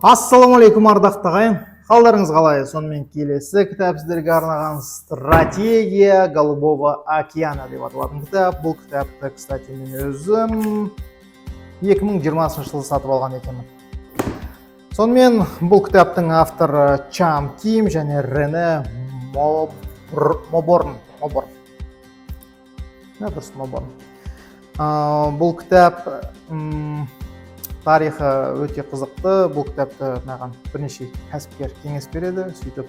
Ассалаумағалейкум ардақты ағайын. Қалдарыңыз қалай? Сонымен келесі кітап сіздерге арнаған «Стратегия Голубого океана» деп аталатын кітап. Бұл кітапты, кстати, мен өзім 2020 жылы сатып алған екенмін. Сонымен бұл кітаптың авторы Чам Ким және Рене Моборн. Бұл кітап тарихы өте қызықты. Бұл кітапты маған бірнеше кәсіпкер кеңес береді. Сөйтіп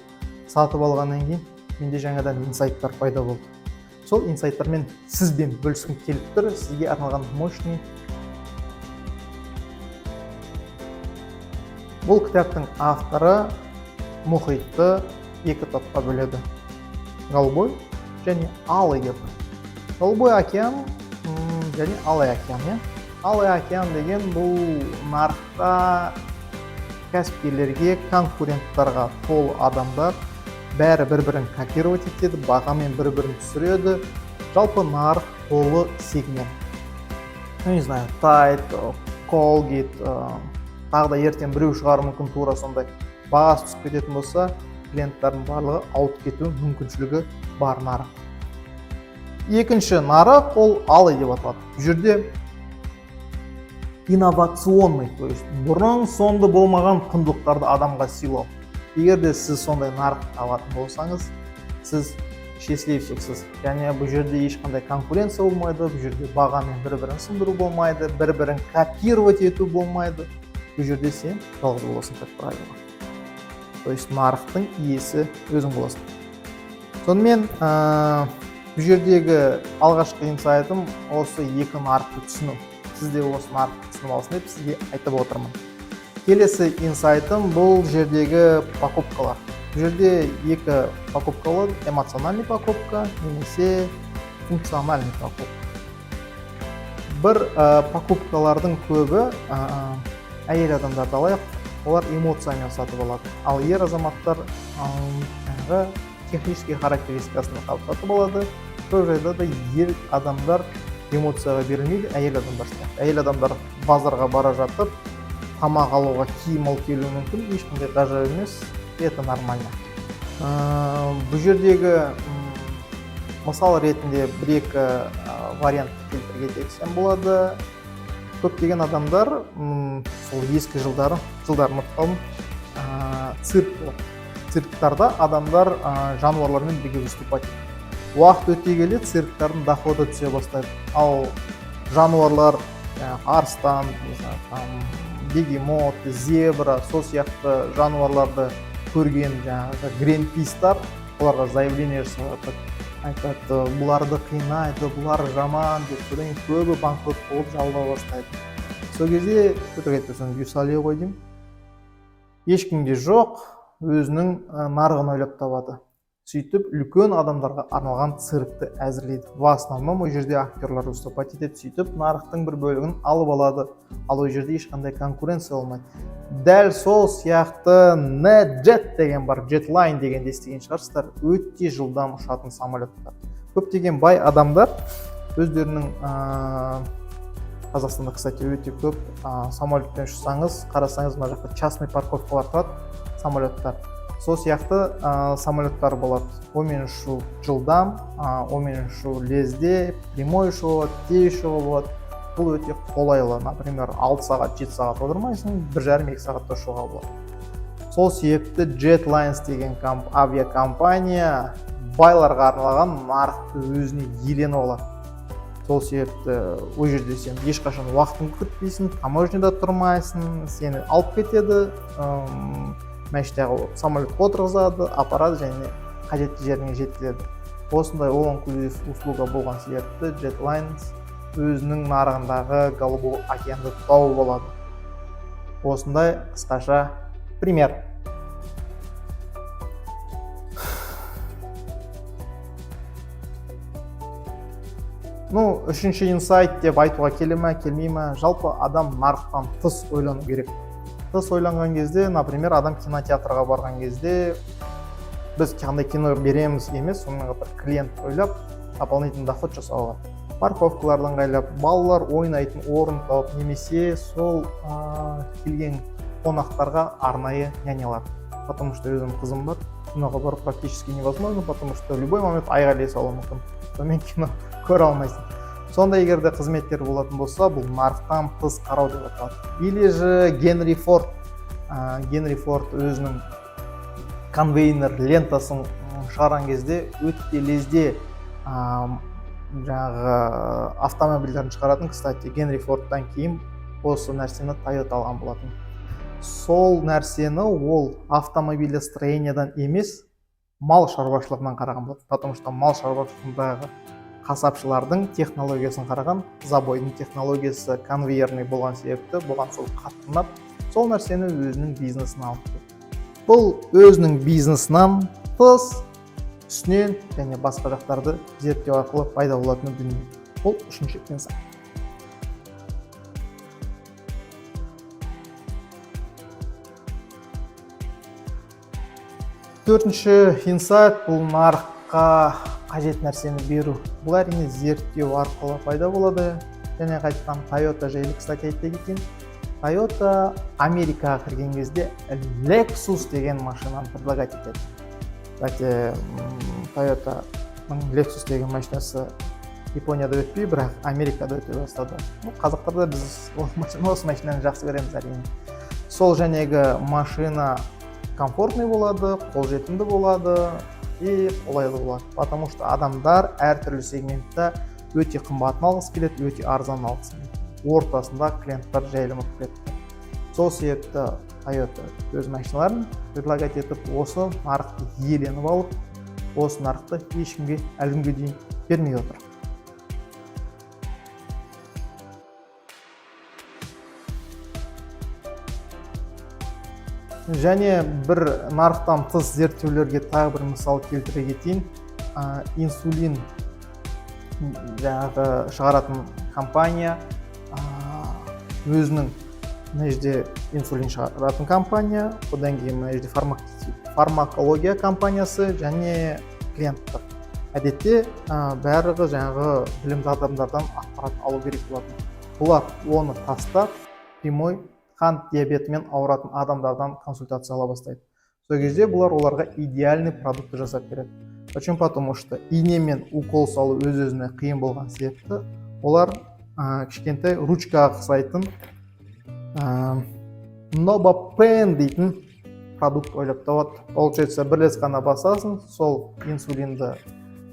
сатып алғаннан кейін менде жаңадан инсайттар пайда болды. Сол инсайттармен сізбен бөліскім келіп тұр. Сізге арналған мощный. Бұл кітаптың авторы мұхитты екі топқа бөледі. Голубой және алый деп. Голубой океан және алый океан. Алый океан деген бұл нарықта кәсіпкерлерге, конкуренттарға толы адамдар бәрі бір-бірін копировать етеді, бағамен бір-бірін түсіреді. Жалпы нарық толы сегмент. Не знаю, Tide, Colgate, тағы да ертең біреу шығару мүмкін тура сондай бағасы түсіп кететін болса, клиенттардың барлығы ауып кету мүмкіншілігі бар нарық. Екінші нарық ол алый деп аталады. Бұл жерде инновационный, то есть бұрын соңды болмаған құндылықтарды адамға сыйлау. Егер де сіз сондай нарық табатын болсаңыз, сіз счастливчиксіз. Және бұл жерде ешқандай конкуренция болмайды, бұл жерде бағамен бір-бірін сындыру болмайды, бір-бірін копировать ету болмайды. Бұл жерде сен жалғыз боласың, как правило. То есть нарықтың иесі өзің боласың. Сонымен бұл жердегі алғашқы инсайтым осы екі нарықты түсіну. Сізде осы нарықты түсініп алсын деп сізге айтып отырмын. Келесі инсайтым бұл жердегі покупкалар. Бұл жерде екі покупка болады: эмоциональный покупка немесе функциональный покупка. Бір покупкалардың көбі әйел адамдарды алайық, олар эмоциямен сатып алады. Ал ер азаматтар технический характеристикасына сатып алады. Сол жерде де ер адамдар эмоцияға берілмейді, әйел адамдар сияқты. Әйел адамдар базарға бара жатып, тамақ алуға, киім алып келуі мүмкін, ешқандай ғажап емес, это нормально. Бұл жердегі мысал ретінде бір-екі вариант келтіре кетсем болады. Көптеген адамдар сол ескі жылдар ұмытып қалдым, цирктарда адамдар жануарлармен бірге выступать етеді. Уақыт өте келе цирктардың доходы түсе бастайды. Ал жануарлар, арыстан, бегемот, зебра, сол сияқты жануарларды көрген гринпистар оларға заявление жасап айтады, бұларды қинайды, бұлар жаман деп, содан көбі банкрот болып жалға бастайды. Сол кезде юсалия ғой деймін. Ешкімде жоқ, өзінің нарығын ойлап табады. Сөйтіп, үлкен адамдарға арналған циркті әзірлейді. В основном ол жерде актерлар выступать етеді. Сөйтіп, нарықтың бір бөлігін алып алады. Ал ол жерде ешқандай конкуренция болмайды. Дәл сол сияқты NetJet деген бар, Jetline деген естіген шығарсыздар, өте жылдам ұшатын самолеттер. Көптеген бай адамдар өздерінің Қазақстанда, кстати, өте көп самолетпен ұшсаңыз, қарасаңыз, мына жақта частный парковкалар тұрады, самолеттер. Сол сияқты самолеттар болады. Омен ұшу жылдам, омен ұшу лезде, прямой ұшу болады, тез ұшу болады. Бұл өте қолайлы. Например, 6 сағат, 7 сағат отырмайсың, 1,5-2 сағатта ұшуға болады. Сол себепті Jetlines деген авиакомпания байларға арналған нарықты өзіне иеленіп алады. Сол себепті ол жерде сен ешқашан уақытын күтпейсің, таможняда тұрмайсың, сені алып кетеді, мәштағы самолетқа отырғызады, апарады және қажетті жеріне жеткізеді. Осындай all-inclusive услуга болған себепті Jetlines өзінің нарығындағы Голубой океанды тауып алады. Осындай қысқаша пример. Үшінші инсайт деп айтуға келмей ме, жалпы адам нарықтан тыс ойлану керек. Тыс ойланған кезде, например, адам кинотеатрға барған кезде біз қандай кино береміз емес, сонымен қатар клиент ойлап, дополнительный доход жасауға. парковкаларды ыңғайлап, балалар ойнайтын орын тауып, немесе сол келген қонақтарға арнайы нянялар. Потому что өзім қызым бар, киноға бару практически невозможно, потому что в любой момент айғайлай салуы мүмкін. Сонымен кино көре алмайсың. Сонда егер де қызметтер болатын болса, бұл нарықтан тыс қарау деп аталады. Или же Генри Форд өзінің конвейнер лентасын шығарған кезде өте лезде жаңағы автомобильдерін шығаратын. Кстати, Генри Фордтан кейін осы нәрсені Toyota алған болатын. Сол нәрсені ол автомобилестроениядан емес, мал шаруашылығынан қараған болады. Потому что мал шаруашылығындағы қасапшылардың технологиясын қараған, забойдың технологиясы конвейерный болған себепті бұған сол қатты ұнап, сол нәрсені өзінің бизнесіне алып келді. Бұл өзінің бизнесінен тыс, үстінен және басқа жақтарды зерттеу арқылы пайда болатын дүние. Бұл үшінші инсайт. Төртінші инсайт бұл нарыққа қажет нәрсені беру. Бұл әрине зерттеу арқылы пайда болады. Және қайтқан Toyota жайлы кстати айтты кетейін. Toyota Америкаға кірген кезде Lexus деген машинаны предлагать етеді. Кстати, Toyotаның Lexus деген машинасы Японияда өтпей, бірақ Америкада өте бастады. Қазақтарда біз осы машинаны жақсы көреміз әрине. Сол жәнегі машина комфортный болады, қолжетімді болады и қолайлы болады. Потому что адамдар әртүрлі сегментті өте қымбатын алғысы келеді, өте арзан алғысы келеді. Ортасында клиенттар жайылымы келеді. Сол себепті Toyota өз машиналарын предлагать етіп, осы нарықты иеленіп алып, осы нарықты ешкімге әлі күнге дейін бермей отыр. Және бір нарықтан тыс зерттеулерге тағы бір мысал келтіре кетейін. Инсулин жаңағы шығаратын компания, өзінің инсулин шығаратын компания, одан кейін фармакология компаниясы және клиенттер. Әдетте бәрігі жаңағы білімді адамдардан ақпарат алу керек болатын. Бұлар оны тастап, прямой қант диабетімен ауыратын адамдардан консультация ала бастайды. Сол кезде бұлар оларға идеальный продукты жасап береді. Почему? Потому что ине мен укол салу өз-өзіне қиын болған себепті олар кішкентай ручкаға қысайтын Novopen дейтін продукт ойлап табады. Получается, бір рет қана басасың, сол инсулинді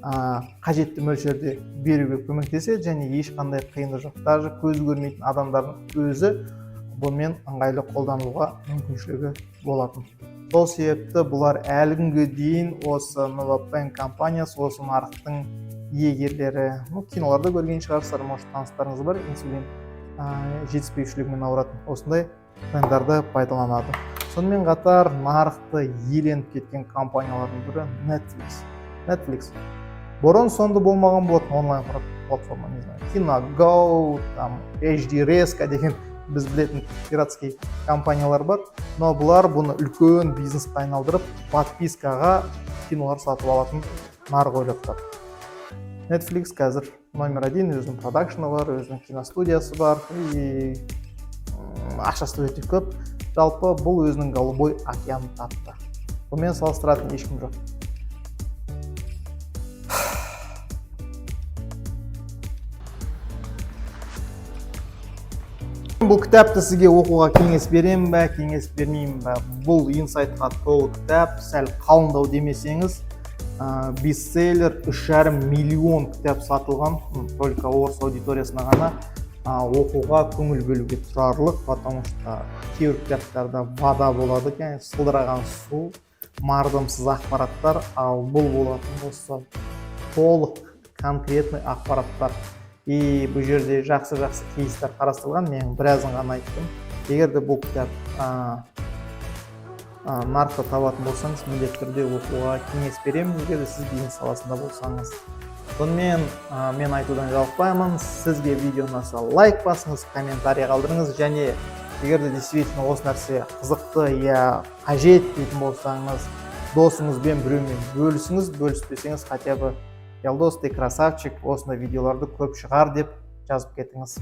қажетті мөлшерде беруге көмектеседі және ешқандай қиындық жоқ. Даже көзі көрмейтін адамдардың өзі бұнымен ыңғайлы қолдануға мүмкіншілігі болатын. Сол себепті бұлар әлі күнге дейін осы Novopen компаниясы, осы нарықтың иегерлері, киноларда көрген шығарсыздар, может таныстарыңыз бар, инсулин жетіспеушілігімен ауыратын, осындай бренддарды пайдаланады. Сонымен қатар нарықты иеленіп кеткен компаниялардың бірі Netflix. Бұрын сонды болмаған болатын онлайн платформа, не знаю, KinoGo, HD Резка деген біз білетін пиратский компаниялар бар, но бұлар бұны үлкен бизнесқа айналдырып, подпискаға кинолар сатып алатын нарық ойлап тапты. Netflix қазір номер 1, өзінің продакшны бар, өзінің киностудиясы бар и ақшасы өте көп. Жалпы бұл өзінің голубой океанын тапты. Бұмен салыстыратын ешкім жоқ. Бұл кітапты сізге оқуға кеңес берем бе, кеңес бермеймін бе? Бұл инсайтқа толы кітап, сәл қалыңдау демесеңіз, бестселлер, 3,5 миллион кітап сатылған, только орыс аудиториясына ғана оқуға көңіл бөлуге тұрарлық, потому что кейбір кітаптарда вода болады, сылдыраған су, мардымсыз ақпараттар, ал бұл болатын болса толық конкретный ақпараттар. И бұл жерде жақсы-жақсы кейстер қарастырылған, мен біразын ғана айттым. Егер де бұл кітап нарықта табатын болсаңыз, міндетті түрде оқуға кеңес беремін, егер де сіз бизнес саласында болсаңыз. Сонымен мен айтудан жалықпаймын. Сізге видео ұнаса лайк басыңыз, комментарий қалдырыңыз, және егер де действительно осы нәрсе қызықты я қажет дейтін болсаңыз, досыңызбен біреумен бөлісіңіз, бөліспесеңіз хотя бы Елдос, ты красавчик, осындай видеоларды көп шығар деп жазып кетіңіз.